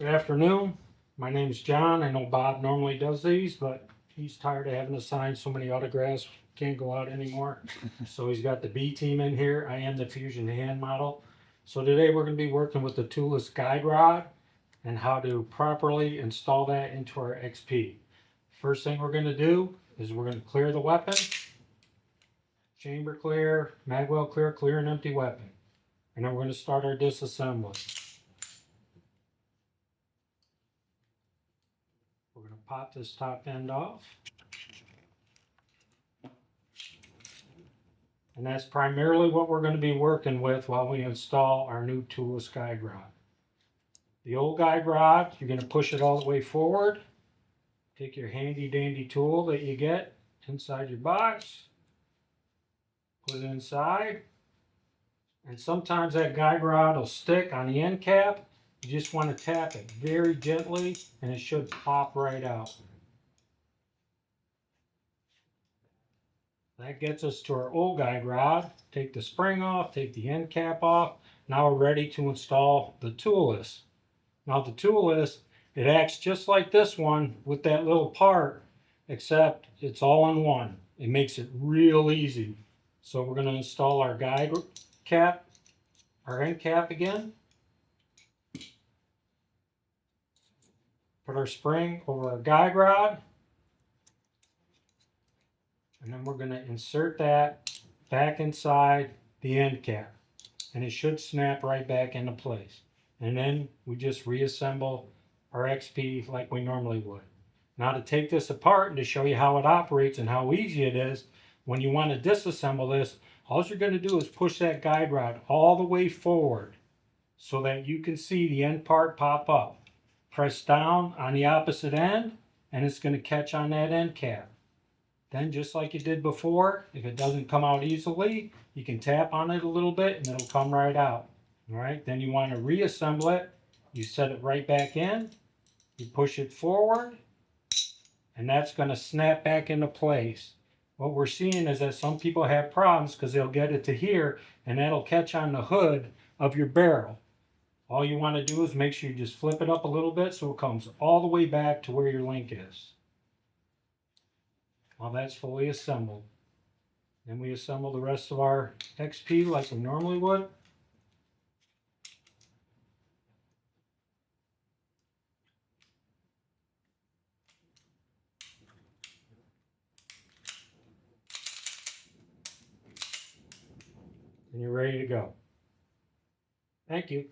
Good afternoon. My name is John. I know Bob normally does these, but he's tired of having to sign so many autographs. Can't go out anymore. So he's got the B team in here. I am the Fusion hand model. So today we're going to be working with the Toolless Guide Rod and how to properly install that into our XP. First thing we're going to do is we're going to clear the weapon. Chamber clear, magwell clear, clear an empty weapon. And then we're going to start our disassembly. We're going to pop this top end off. And that's primarily what we're going to be working with while we install our new Toolless Guide Rod. The old guide rod, you're going to push it all the way forward. Take your handy dandy tool that you get inside your box. Put it inside. And sometimes that guide rod will stick on the end cap. You just want to tap it very gently and it should pop right out. That gets us to our old guide rod. Take the spring off, take the end cap off. Now we're ready to install the Toolless. Now the Toolless, it acts just like this one with that little part, except it's all in one. It makes it real easy. So we're going to install our guide cap, our end cap again. Put our spring over our guide rod. And then we're going to insert that back inside the end cap. And it should snap right back into place. And then we just reassemble our XP like we normally would. Now to take this apart and to show you how it operates and how easy it is, when you want to disassemble this, all you're going to do is push that guide rod all the way forward so that you can see the end part pop up. Press down on the opposite end and it's going to catch on that end cap. Then just like you did before, if it doesn't come out easily, you can tap on it a little bit and it'll come right out. All right, then you want to reassemble it. You set it right back in. You push it forward and that's going to snap back into place. What we're seeing is that some people have problems because they'll get it to here and that'll catch on the hood of your barrel. All you want to do is make sure you just flip it up a little bit so it comes all the way back to where your link is. Well, that's fully assembled. Then we assemble the rest of our XP like we normally would. And you're ready to go. Thank you.